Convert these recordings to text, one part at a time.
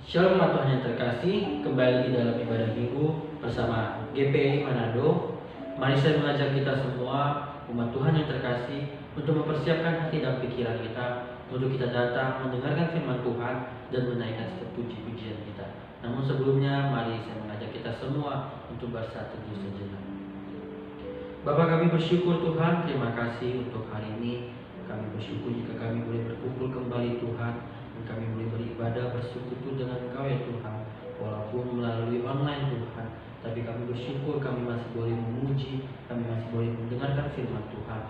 Shalom Tuhan yang terkasih, kembali di dalam ibadah minggu bersama GPI Manado. Mari saya mengajak kita semua, umat Tuhan yang terkasih, untuk mempersiapkan hati dan pikiran kita, untuk kita datang mendengarkan firman Tuhan dan menaikkan setiap puji-pujian kita. Namun sebelumnya, mari saya mengajak kita semua untuk bersatu sejenak. Bapa, kami bersyukur Tuhan, terima kasih untuk hari ini. Kami bersyukur jika kami boleh berkumpul kembali Tuhan, dan kami boleh beribadah bersekutu dengan Engkau ya Tuhan, walaupun melalui online Tuhan. Tapi kami bersyukur kami masih boleh memuji, kami masih boleh mendengarkan firman Tuhan.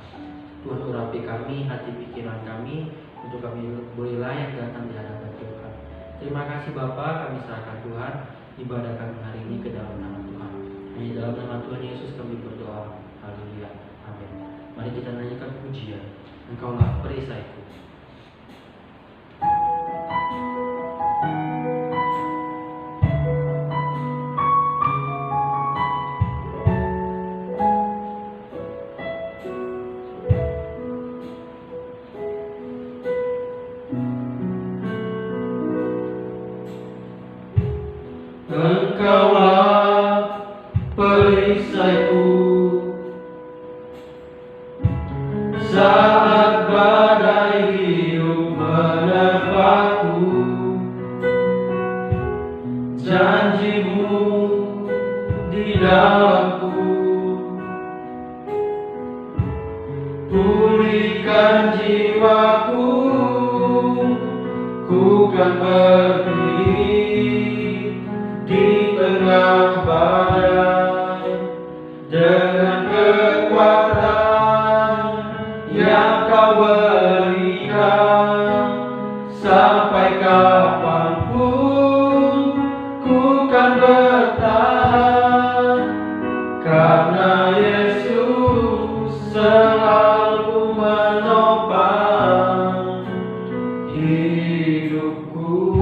Tuhan, urapi kami, hati pikiran kami, untuk kami boleh layak datang di hadapan Tuhan. Terima kasih Bapa, kami serahkan Tuhan ibadah kami hari ini ke dalam nama Tuhan. Di dalam nama Tuhan Yesus kami berdoa. Haleluya. Amin. Mari kita nyanyikan pujian. Engkaulah perisaiku. Engkaulah perisaiku saat badai hidup menerpaku. Janjimu di dalamku, pulihkan jiwaku. Ku kan berdiri di tengah badai dengan kekuatan yang Kau berikan. Sampai kapanpun ku kan bertahan, karena Yesus selalu menopang hidupku.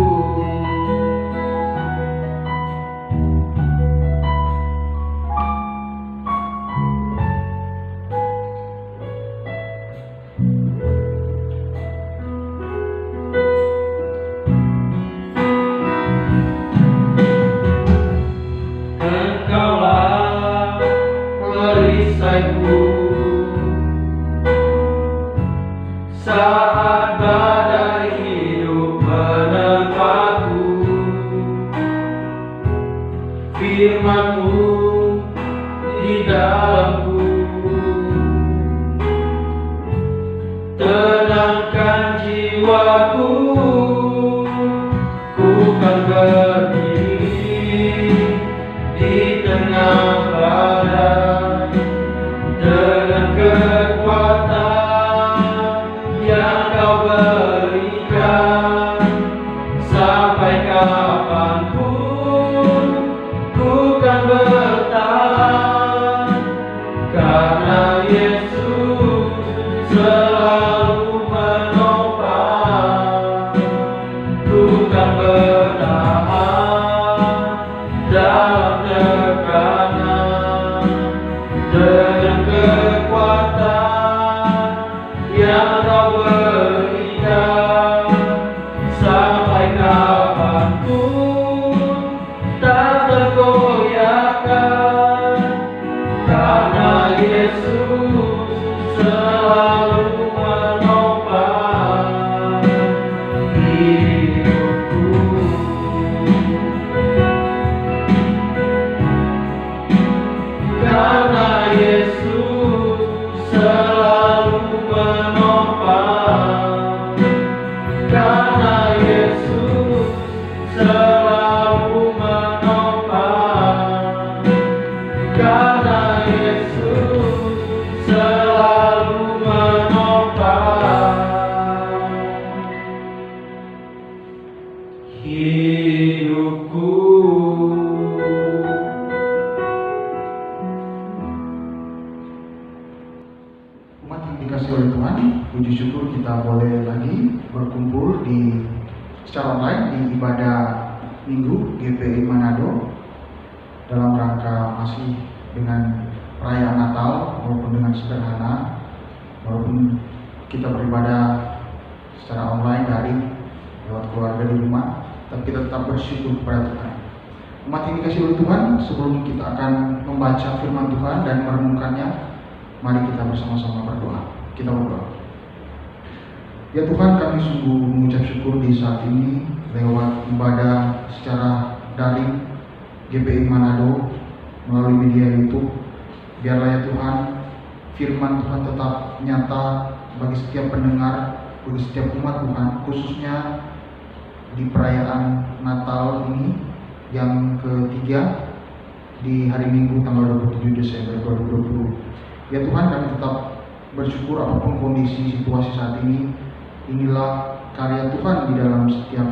Engkaulah perisaiku saat badai hidup menerpaku. Firman-Mu di dalamku, tenangkan jiwaku. Ku kan berdiri di tengah badai dengan kekuatan yang Kau berikan. Sampai kapanpun ku kan bertahan, karena Yesus selalu menopang. Ku kan bertahan dalam tekanan dengan kekuatan yang Kau berikan. Sampai kapanpun tak tergoyahkan, karena Yesus selalu menopang hidupku. Karena Yesus selalu menopang, karena Yesus selalu menopang, karena Yesus selalu menopang hidupku. Umat yang dikasihi oleh Tuhan, puji syukur kita boleh lagi berkumpul secara online di ibadah minggu GPI Manado dalam rangka masih dengan perayaan Natal, walaupun dengan sederhana, walaupun kita beribadah secara online daring lewat keluarga di rumah, tapi kita tetap bersyukur kepada Tuhan. Umat yang dikasihi oleh Tuhan, sebelum kita akan membaca firman Tuhan dan merenungkannya, mari kita bersama-sama berdoa. Kita berdoa. Ya Tuhan, kami sungguh mengucap syukur di saat ini lewat ibadah secara daring GPI Manado melalui media YouTube. Biarlah ya Tuhan, firman Tuhan tetap nyata bagi setiap pendengar, bagi setiap umat Tuhan, khususnya di perayaan Natal ini yang ketiga di hari Minggu tanggal 27 Desember 2020. Ya Tuhan, kami tetap bersyukur apapun kondisi situasi saat ini. Inilah karya Tuhan di dalam setiap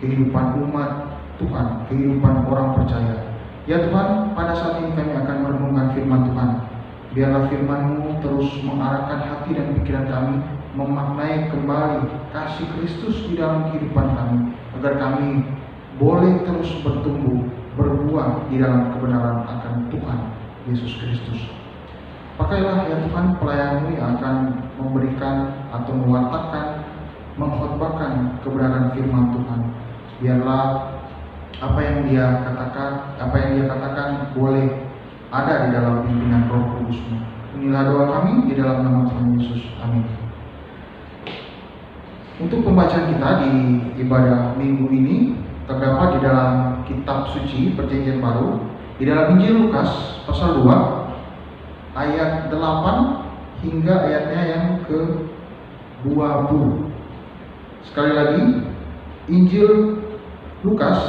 kehidupan umat Tuhan, kehidupan orang percaya. Ya Tuhan, pada saat ini kami akan merenungkan firman Tuhan. Biarlah firman-Mu terus mengarahkan hati dan pikiran kami, memaknai kembali kasih Kristus di dalam kehidupan kami, agar kami boleh terus bertumbuh, berbuah di dalam kebenaran akan Tuhan Yesus Kristus. Pakailah ya Tuhan pelayan-Mu yang akan memberikan atau mewartakan, mengkhotbahkan kebenaran firman Tuhan. Biarlah apa yang dia katakan boleh ada di dalam pimpinan Roh Kudus-Mu. Inilah doa kami di dalam nama Tuhan Yesus. Amin. Untuk pembacaan kita di ibadah minggu ini terdapat di dalam kitab suci Perjanjian Baru, di dalam Injil Lukas pasal 2 ayat 8 hingga ayatnya yang ke-20. Sekali lagi, Injil Lukas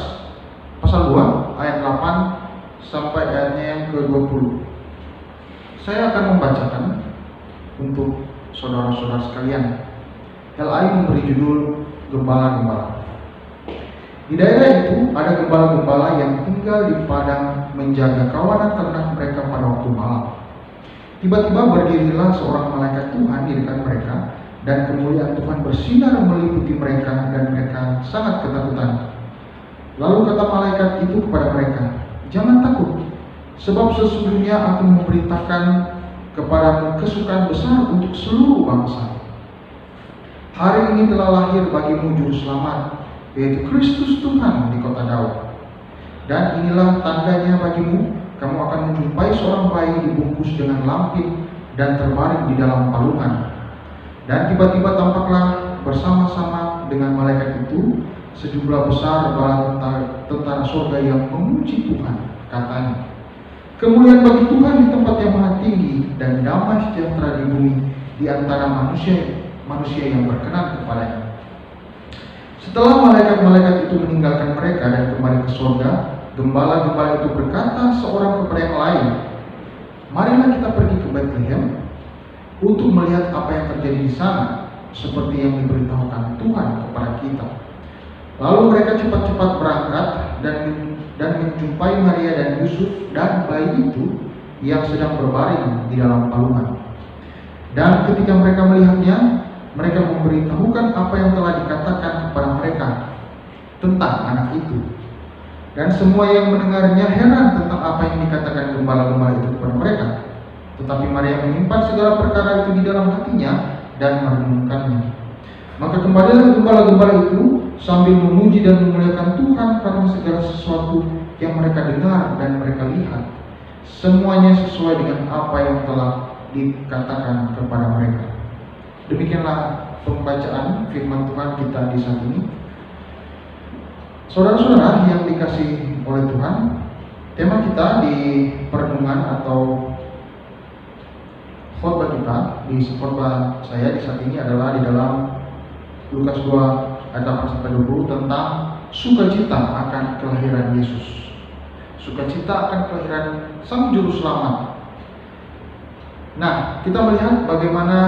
pasal 2 ayat 8 sampai ayatnya yang ke-20. Saya akan membacakan untuk saudara-saudara sekalian. LI memberi judul Gembala-Gembala. Di daerah itu ada gembala-gembala yang tinggal di padang menjaga kawanan ternak mereka pada waktu malam. Tiba-tiba berdirilah seorang malaikat Tuhan di dekat mereka, dan kemuliaan Tuhan bersinar meliputi mereka, dan mereka sangat ketakutan. Lalu kata malaikat itu kepada mereka, "Jangan takut, sebab sesungguhnya aku memberitakan kepadamu kesukaan besar untuk seluruh bangsa. Hari ini telah lahir bagimu juru selamat, yaitu Kristus Tuhan di kota Daud. Dan inilah tandanya bagimu, kamu akan menjumpai seorang bayi dibungkus dengan lampin dan terbaring di dalam palungan." Dan tiba-tiba tampaklah bersama-sama dengan malaikat itu sejumlah besar bala tentara surga yang memuji Tuhan, katanya, "Kemuliaan bagi Tuhan di tempat yang maha tinggi, dan damai sejahtera di bumi di antara manusia yang berkenan kepadanya." Setelah malaikat-malaikat itu meninggalkan mereka dan kembali ke surga, gembala-gembala itu berkata seorang kepada yang lain, "Marilah kita pergi ke Bethlehem untuk melihat apa yang terjadi di sana, seperti yang diberitahukan Tuhan kepada kita." Lalu mereka cepat-cepat berangkat dan menjumpai Maria dan Yusuf dan bayi itu yang sedang berbaring di dalam palungan. Dan ketika mereka melihatnya, mereka memberitahukan apa yang telah dikatakan kepada mereka tentang anak itu. Dan semua yang mendengarnya heran tentang apa yang dikatakan gembala-gembala itu kepada mereka. Tetapi Maria menyimpan segala perkara itu di dalam hatinya dan merenungkannya. Maka kembalilah gembala-gembala itu sambil memuji dan memuliakan Tuhan karena segala sesuatu yang mereka dengar dan mereka lihat. Semuanya sesuai dengan apa yang telah dikatakan kepada mereka. Demikianlah pembacaan firman Tuhan kita di saat ini. Saudara-saudara yang dikasihi oleh Tuhan, tema kita di perenungan atau khotbah kita di khotbah saya di saat ini adalah di dalam Lukas 2 ayat 8-20 tentang sukacita akan kelahiran Yesus. Sukacita akan kelahiran Sang Juru Selamat. Nah, kita melihat bagaimana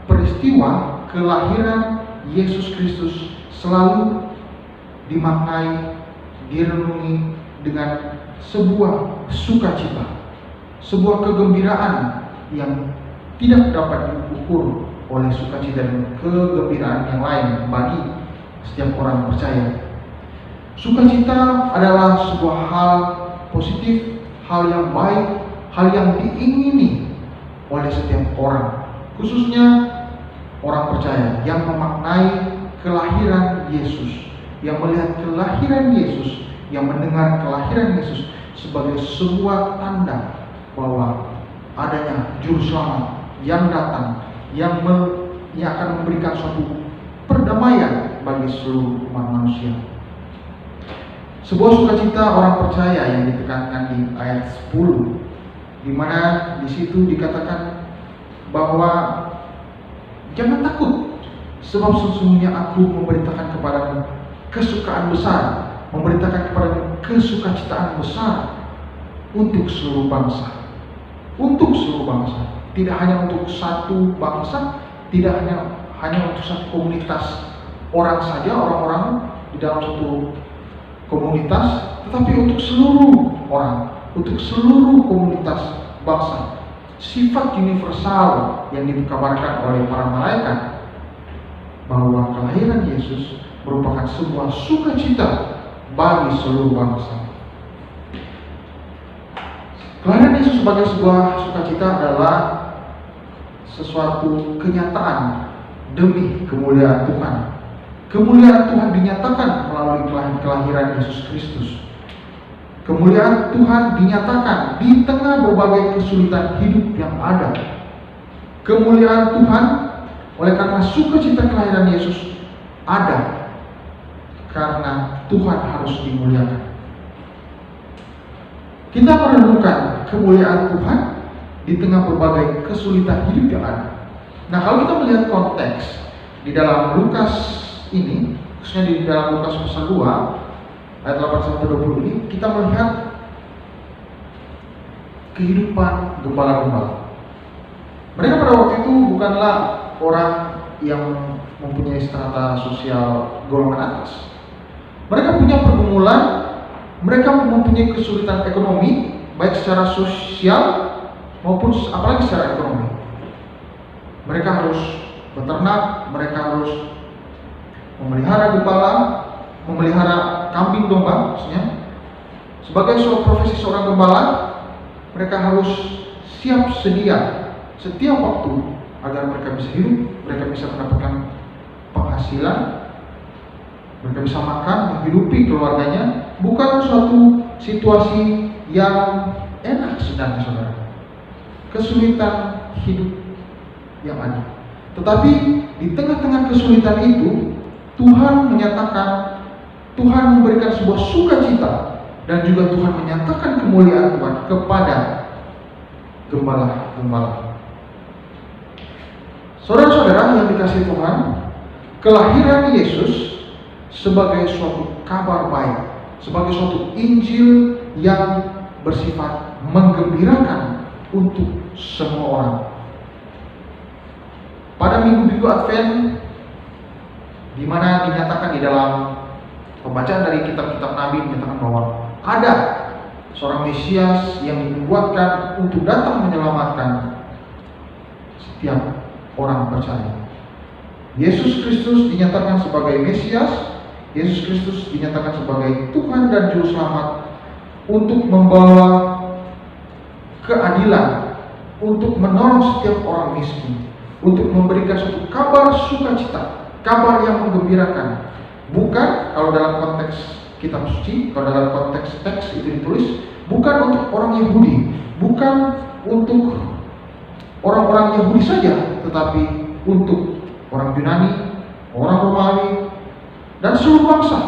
peristiwa kelahiran Yesus Kristus selalu dimaknai, direnungi dengan sebuah sukacita, sebuah kegembiraan yang tidak dapat diukur oleh sukacita dan kegembiraan yang lain bagi setiap orang percaya. Sukacita adalah sebuah hal positif, hal yang baik, hal yang diingini oleh setiap orang, khususnya orang percaya yang memaknai kelahiran Yesus, yang melihat kelahiran Yesus, yang mendengar kelahiran Yesus sebagai sebuah tanda bahwa adanya juru selamat yang datang, yang akan memberikan suatu perdamaian bagi seluruh umat manusia. Sebuah sukacita orang percaya yang ditekankan di ayat 10, di mana di situ dikatakan bahwa jangan takut, sebab sesungguhnya aku memberitakan kepadamu kesukaan besar, memberitakan kepadamu kesukacitaan besar untuk seluruh bangsa. Untuk seluruh bangsa, tidak hanya untuk satu bangsa, tidak hanya untuk satu komunitas orang saja, orang-orang di dalam satu komunitas, tetapi untuk seluruh orang, untuk seluruh komunitas bangsa. Sifat universal yang dikabarkan oleh para malaikat bahwa kelahiran Yesus merupakan sebuah sukacita bagi seluruh bangsa. Kelahiran Yesus sebagai sebuah sukacita adalah sesuatu kenyataan demi kemuliaan Tuhan. Kemuliaan Tuhan dinyatakan melalui kelahiran Yesus Kristus. Kemuliaan Tuhan dinyatakan di tengah berbagai kesulitan hidup yang ada. Kemuliaan Tuhan oleh karena sukacita kelahiran Yesus ada karena Tuhan harus dimuliakan. Kita merenungkan kemuliaan Tuhan di tengah berbagai kesulitan hidup yang ada. Nah, kalau kita melihat konteks di dalam Lukas ini, khususnya di dalam Lukas pasal 2 ayat 8-20 ini, kita melihat kehidupan gembala-gembala. Mereka pada waktu itu bukanlah orang yang mempunyai strata sosial golongan atas. Mereka punya pergumulan, mereka mempunyai kesulitan ekonomi, baik secara sosial maupun apalagi secara ekonomi. Mereka harus beternak, mereka harus memelihara gembala, memelihara kambing domba, maksudnya. Sebagai profesi seorang gembala, mereka harus siap sedia setiap waktu agar mereka bisa hidup, mereka bisa mendapatkan penghasilan, mereka bisa makan, menghidupi keluarganya. Bukan suatu situasi yang enak sebenarnya, saudara. Kesulitan hidup yang ada. Tetapi di tengah-tengah kesulitan itu, Tuhan menyatakan, Tuhan memberikan sebuah sukacita, dan juga Tuhan menyatakan kemuliaan Tuhan kepada gembala-gembala. Saudara-saudara yang dikasihi Tuhan, kelahiran Yesus sebagai suatu kabar baik, sebagai suatu Injil yang bersifat menggembirakan untuk semua orang. Pada minggu-minggu Advent, di mana dinyatakan di dalam pembacaan dari kitab-kitab Nabi, menyatakan bahwa ada seorang Mesias yang dibuatkan untuk datang menyelamatkan setiap orang percaya. Yesus Kristus dinyatakan sebagai Mesias, Yesus Kristus dinyatakan sebagai Tuhan dan Juru Selamat untuk membawa keadilan, untuk menolong setiap orang miskin, untuk memberikan suatu kabar sukacita, kabar yang menggembirakan. Bukan, kalau dalam konteks kitab suci, kalau dalam konteks teks itu ditulis, bukan untuk orang Yahudi, bukan untuk orang-orang Yahudi saja, tetapi untuk orang Yunani, orang Romawi, dan seluruh bangsa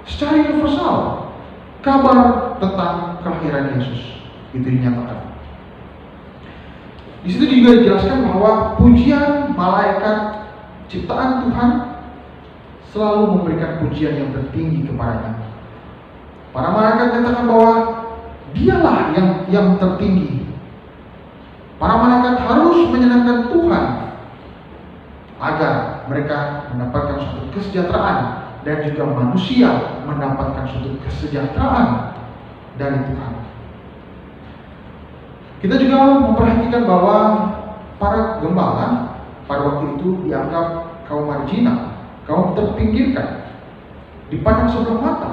secara universal. Kabar tentang kelahiran Yesus itu dinyatakan. Di situ juga dijelaskan bahwa pujian malaikat ciptaan Tuhan selalu memberikan pujian yang tertinggi kepadanya. Para malaikat menyatakan bahwa dialah yang tertinggi. Para malaikat harus menyenangkan Tuhan agar mereka mendapatkan suatu kesejahteraan, dan juga manusia mendapatkan suatu kesejahteraan dari Tuhan. Kita juga memperhatikan bahwa para gembala pada waktu itu dianggap kaum marginal, kaum terpinggirkan, dipandang sebelah mata.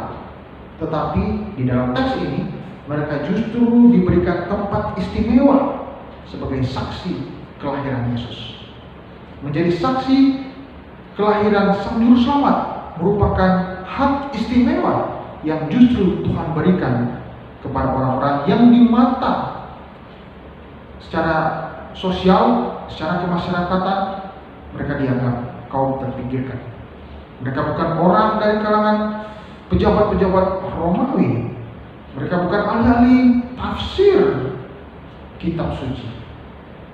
Tetapi di dalam teks ini mereka justru diberikan tempat istimewa sebagai saksi kelahiran Yesus. Menjadi saksi kelahiran Sang Juru Selamat merupakan hak istimewa yang justru Tuhan berikan kepada orang-orang yang di mata secara sosial, secara kemasyarakatan, mereka dianggap kaum terpinggirkan. Mereka bukan orang dari kalangan pejabat-pejabat Romawi. Mereka bukan ahli-ahli tafsir kitab suci.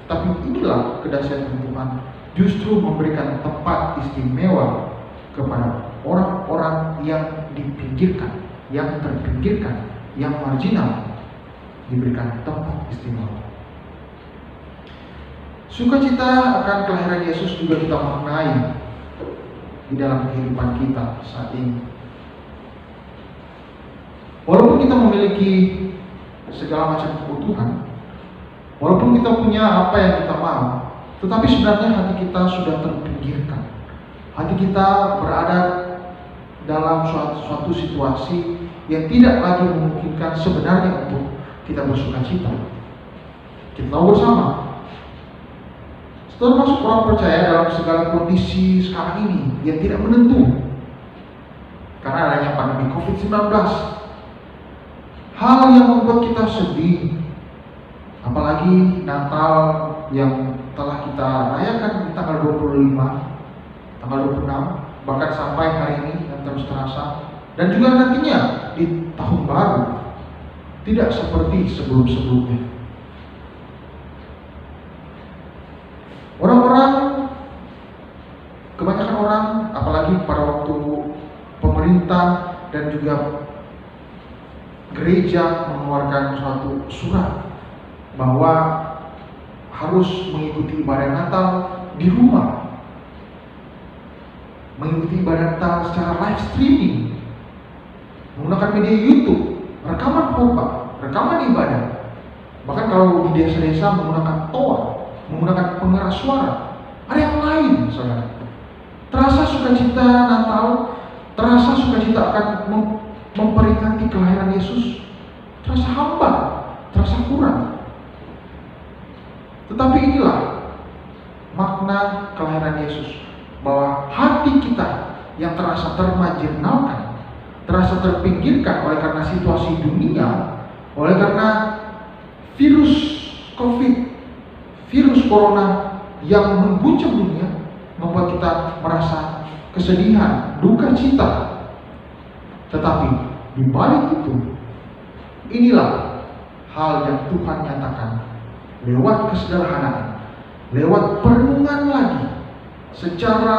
Tapi inilah kedahsyatan Tuhan, justru memberikan tempat istimewa kepada orang-orang yang dipinggirkan, yang terpinggirkan, yang marginal, diberikan tempat istimewa. Sukacita akan kelahiran Yesus juga kita maknai di dalam kehidupan kita saat ini. Walaupun kita memiliki segala macam kebutuhan, walaupun kita punya apa yang kita mau, tetapi sebenarnya hati kita sudah terpinggirkan. Hati kita berada dalam suatu situasi yang tidak lagi memungkinkan sebenarnya untuk kita bersukacita. Kita tahu bersama, termasuk orang percaya dalam segala kondisi sekarang ini yang tidak menentu karena adanya pandemi COVID-19, hal yang membuat kita sedih, apalagi Natal yang telah kita rayakan di tanggal 25, tanggal 26, bahkan sampai hari ini yang terus terasa, dan juga nantinya di tahun baru tidak seperti sebelum-sebelumnya. Kebanyakan orang, apalagi pada waktu pemerintah dan juga gereja mengeluarkan suatu surat bahwa harus mengikuti ibadah Natal di rumah, mengikuti ibadah Natal secara live streaming, menggunakan media YouTube, rekaman khotbah, rekaman ibadah, bahkan kalau di desa-desa menggunakan toa, menggunakan pengeras suara. Ada yang lain, saudara. Terasa sukacita Natal, terasa sukacita akan memperingati kelahiran Yesus, terasa hambar, terasa kurang. Tetapi inilah makna kelahiran Yesus, bahwa hati kita yang terasa termarginalkan, terasa terpinggirkan oleh karena situasi dunia, oleh karena virus COVID, virus corona yang mengguncang dunia, membuat kita merasa kesedihan, duka cita. Tetapi di balik itu, inilah hal yang Tuhan nyatakan lewat kesederhanaan, lewat perenungan lagi secara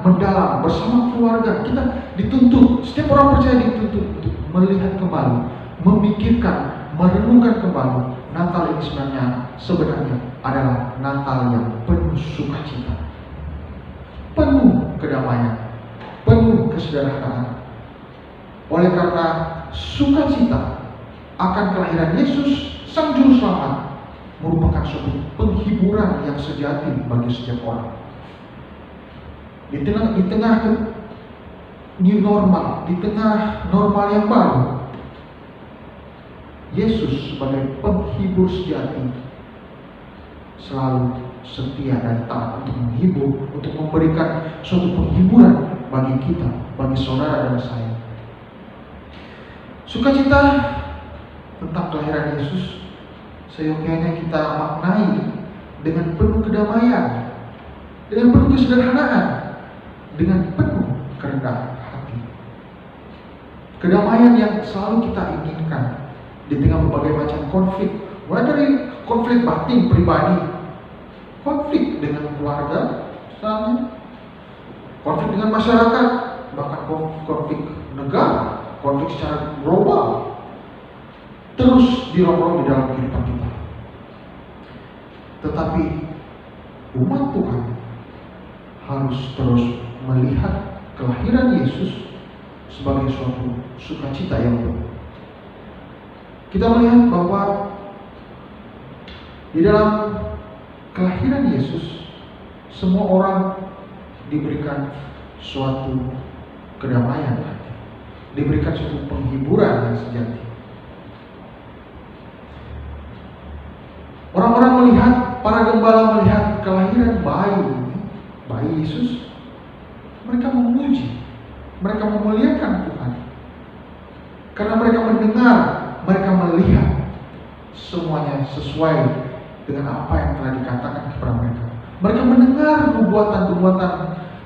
mendalam bersama keluarga. Kita dituntut, setiap orang percaya dituntut untuk melihat kembali, memikirkan, merenungkan kembali Natal ini sebenarnya adalah Natal yang penuh sukacita, penuh kedamaian, penuh kesederhanaan. Oleh karena sukacita akan kelahiran Yesus Sang Juru Selamat merupakan suatu penghiburan yang sejati bagi setiap orang. Di tengah new normal, di tengah normal yang baru, Yesus sebagai penghibur sejati selalu setia dan taat untuk menghibur, untuk memberikan suatu penghiburan bagi kita, bagi saudara dan saya. Sukacita tentang kelahiran Yesus seyogyanya kita maknai dengan penuh kedamaian, dengan penuh kesederhanaan, dengan penuh kerendahan hati. Kedamaian yang selalu kita inginkan di tengah berbagai macam konflik, mulai dari konflik batin pribadi, konflik dengan keluarga, misalnya, konflik dengan masyarakat, bahkan konflik negara, konflik secara global, terus dirongrong di dalam kehidupan kita. Tetapi umat Tuhan harus terus melihat kelahiran Yesus sebagai suatu sukacita yang penuh. Kita melihat bahwa di dalam kelahiran Yesus semua orang diberikan suatu kedamaian hati, diberikan suatu penghiburan yang sejati. Orang-orang melihat, para gembala melihat kelahiran bayi Yesus, mereka memuji, mereka memuliakan melihat semuanya sesuai dengan apa yang telah dikatakan kepada mereka. Mereka mendengar nubuatan-nubuatan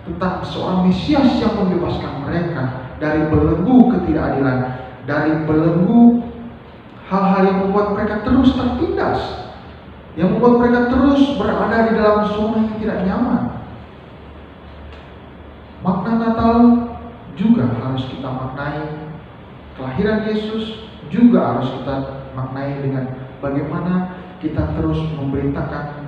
tentang seorang Mesias yang membebaskan mereka dari belenggu ketidakadilan, dari belenggu hal-hal yang membuat mereka terus tertindas, yang membuat mereka terus berada di dalam zona yang tidak nyaman. Makna Natal juga harus kita maknai, kelahiran Yesus juga harus kita maknai dengan bagaimana kita terus memberitakan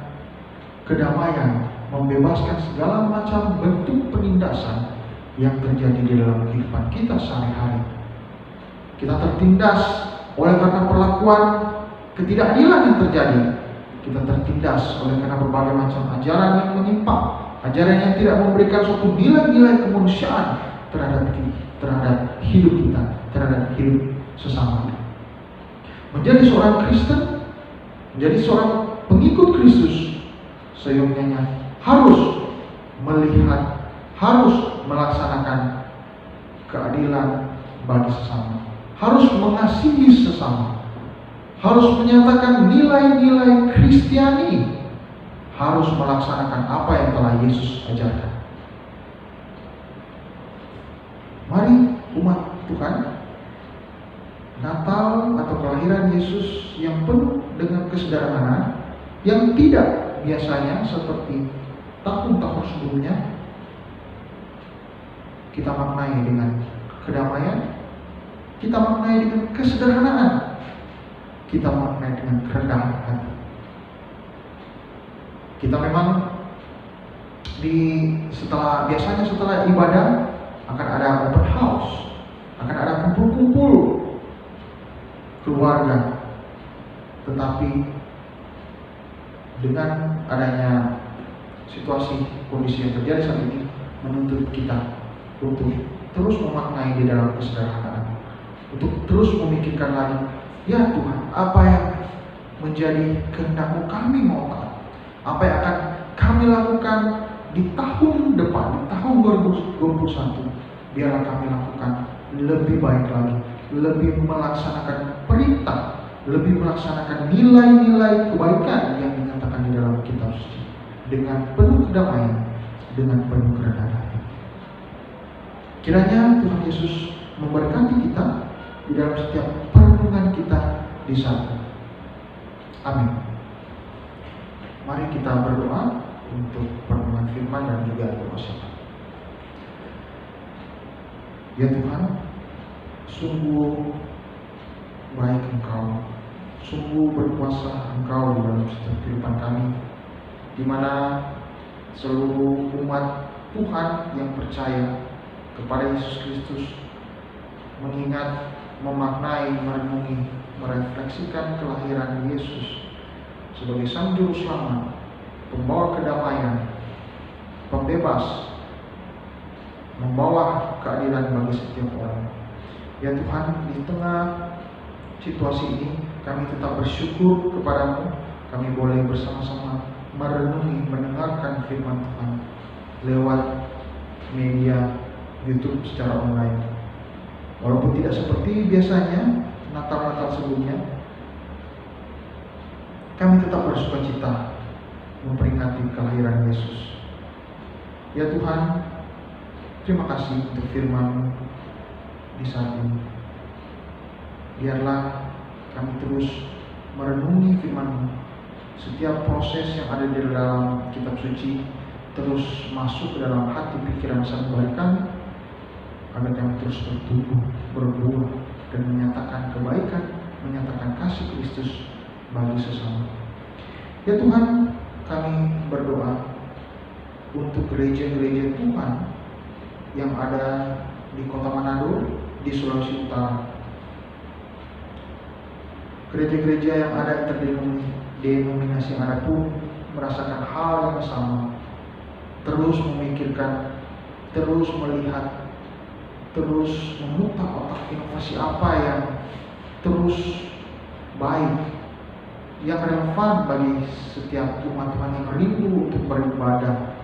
kedamaian, membebaskan segala macam bentuk penindasan yang terjadi di dalam kehidupan kita sehari-hari. Kita tertindas oleh karena perlakuan ketidakadilan yang terjadi. Kita tertindas oleh karena berbagai macam ajaran yang menyimpang, ajaran yang tidak memberikan suatu nilai-nilai kemanusiaan terhadap hidup kita, terhadap hidup sesama. Menjadi seorang Kristen, menjadi seorang pengikut Kristus, seyogyanya harus melihat, harus melaksanakan keadilan bagi sesama, harus mengasihi sesama, harus menyatakan nilai-nilai Kristiani, harus melaksanakan apa yang telah Yesus ajarkan. Mari umat Tuhan, Natal atau kelahiran Yesus yang penuh dengan kesederhanaan, yang tidak biasanya seperti tahun-tahun sebelumnya, kita maknai dengan kedamaian, kita maknai dengan kesederhanaan, kita maknai dengan kerendahan hati. Kita memang biasanya setelah ibadah akan ada open house, akan ada kumpul-kumpul keluarga. Tetapi dengan adanya situasi kondisi yang terjadi saat ini menuntut kita untuk terus memaknai di dalam kesederhanaan, untuk terus memikirkan lagi, ya Tuhan, apa yang menjadi kehendak-Mu kami mau taat, apa yang akan kami lakukan di tahun depan, di tahun 2021, biarlah kami lakukan lebih baik lagi, lebih melaksanakan perintah, lebih melaksanakan nilai-nilai kebaikan yang dinyatakan di dalam kitab suci dengan penuh kedamaian, dengan penuh kerendahan hati. Kiranya Tuhan Yesus memberkati kita di dalam setiap perenungan kita di sana. Amin. Mari kita berdoa untuk perenungan firman dan juga doa syafaat. Ya Tuhan, sungguh baik Engkau, sungguh berkuasa Engkau di dalam setiap kehidupan kami, di mana seluruh umat Tuhan yang percaya kepada Yesus Kristus mengingat, memaknai, merenungi, merefleksikan kelahiran Yesus sebagai Sang Juru Selamat, pembawa kedamaian, pembebas, membawa keadilan bagi setiap orang. Ya Tuhan, di tengah situasi ini kami tetap bersyukur kepada-Mu. Kami boleh bersama-sama merenungi, mendengarkan firman Tuhan lewat media YouTube secara online. Walaupun tidak seperti biasanya Natal-Natal sebelumnya, kami tetap bersukacita memperingati kelahiran Yesus. Ya Tuhan, terima kasih untuk firman-Mu di saat ini. Biarlah kami terus merenungi firman-Mu. Setiap proses yang ada di dalam kitab suci terus masuk ke dalam hati pikiran sang kebaikan, agar kami terus bertumbuh, berbuah, dan menyatakan kebaikan, menyatakan kasih Kristus bagi sesama. Ya Tuhan, kami berdoa untuk gereja-gereja Tuhan yang ada di Kota Manado, di Sulawesi Utara. Gereja-gereja yang ada denominasi yang ada pun merasakan hal yang sama, terus memikirkan, terus melihat, terus memutar otak inovasi apa yang terus baik, yang relevan bagi setiap umat Tuhan yang rindu untuk beribadah.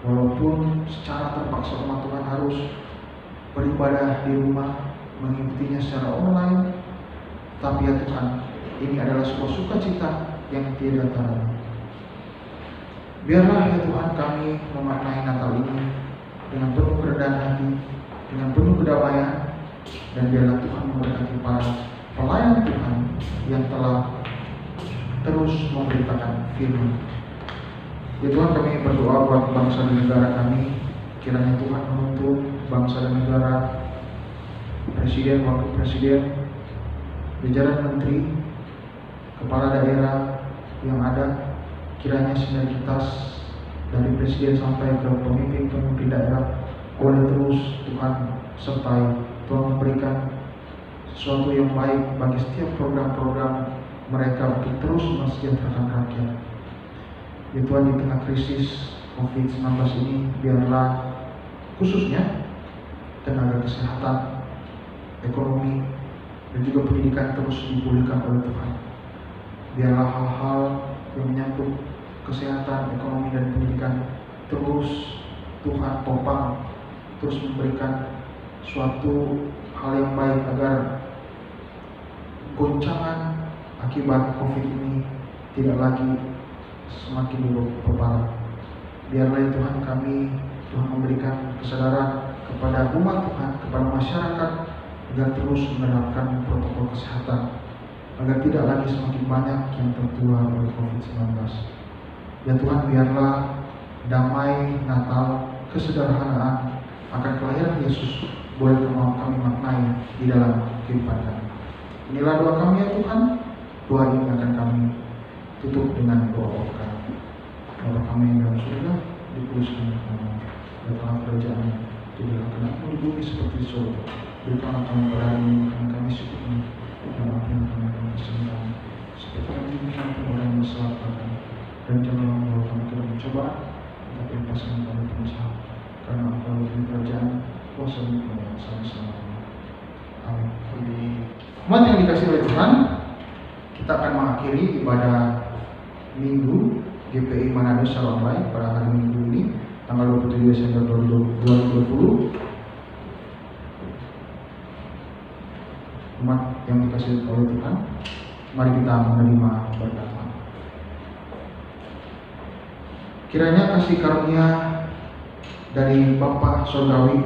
Walaupun secara terpaksa umat Tuhan harus beribadah di rumah, mengikutinya secara online, Tapi ya Tuhan, ini adalah sebuah sukacita yang tiada tara. Biarlah ya Tuhan kami memaknai Natal ini dengan penuh kerendahan hati, dengan penuh kedamaian, dan biarlah Tuhan memberkati para pelayan Tuhan yang telah terus memberitakan firman. Ya Tuhan, kami berdoa buat bangsa dan negara kami. Kiranya Tuhan menuntun bangsa dan negara, presiden, wakil presiden, jajaran menteri, kepala daerah yang ada. Kiranya sinergitas dari presiden sampai ke pemimpin-pemimpin daerah boleh terus Tuhan sertai. Tuhan memberikan sesuatu yang baik bagi setiap program-program mereka untuk terus mensejahterakan rakyat. Ya Tuhan, di tengah krisis COVID-19 ini, biarlah khususnya tenaga kesehatan, ekonomi, dan juga pendidikan terus dipulihkan oleh Tuhan. Biarlah hal-hal yang menyangkut kesehatan, ekonomi, dan pendidikan terus Tuhan topang, terus memberikan suatu hal yang baik agar goncangan akibat COVID ini tidak lagi semakin berparah. Biarlah ya Tuhan Tuhan memberikan kesadaran kepada umat Tuhan, kepada masyarakat agar terus menerapkan protokol kesehatan, agar tidak lagi semakin banyak yang tertular oleh COVID-19. Ya Tuhan, biarlah damai Natal, kesederhanaan akan kelahiran Yesus boleh kami maknai di dalam kehidupan kami. Inilah doa kami ya Tuhan. Doa ini akan kami tutup dengan doa berkat. Bapa kami yang dalam surga, dikuduskan namamu, datanglah kerajaanmu, jadilah kehendakmu di bumi seperti di surga. Berikanlah kami pada hari ini makanan kami secukupnya, ini, dan maafkan kami akan kesalahan kami, seperti kami mengampuni orang yang bersalah kepada kami. Dan janganlah membawa kami ke dalam pencobaan, tetapi lepaskan kami dari jahat. Karena Engkau adalah kerajaan, kuasa dan kemuliaan sampai selamanya. Amin. Umat yang dikasihi oleh Tuhan, kita akan mengakhiri ibadah Minggu GPI Manado secara online pada hari Minggu ini, tanggal 27 Desember 2020. Umat yang dikasihi oleh Tuhan, mari kita menerima berkat Tuhan. Kiranya kasih karunia dari Bapa Surgawi,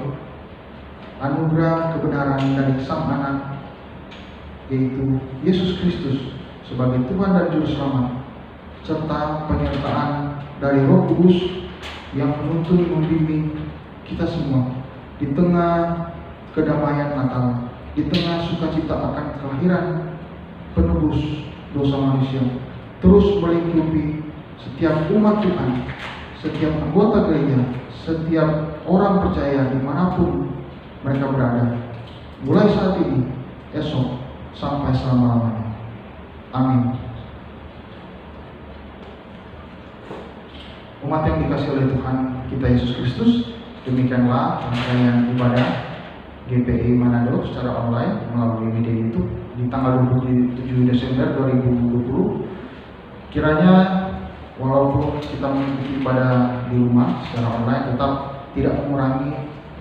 anugerah kebenaran dari Sang Anak, yaitu Yesus Kristus sebagai Tuhan dan Juru Selamat, serta penyertaan dari Roh Kudus yang menuntun membimbing kita semua di tengah kedamaian Natal, di tengah sukacita akan kelahiran penebus dosa manusia, terus melingkupi setiap umat Tuhan, setiap anggota gereja, setiap orang percaya dimanapun mereka berada, mulai saat ini, esok, sampai selama-lamanya. Amin. Umat yang dikasihi oleh Tuhan kita Yesus Kristus, demikianlah rangkaian ibadah GPI Manado secara online melalui media YouTube di tanggal 27 Desember 2020. Kiranya walaupun kita mengikuti ibadah di rumah secara online, tetap tidak mengurangi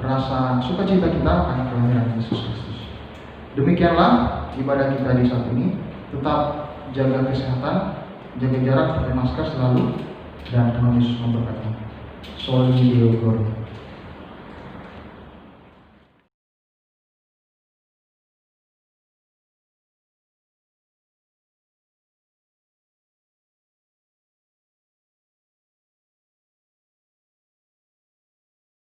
rasa sukacita kita akan kelahiran Yesus Kristus. Demikianlah ibadah kita di saat ini. Tetap jaga kesehatan, jaga jarak, pakai masker selalu, dan Tuhan Yesus memberkati. Soli Deo Gloria.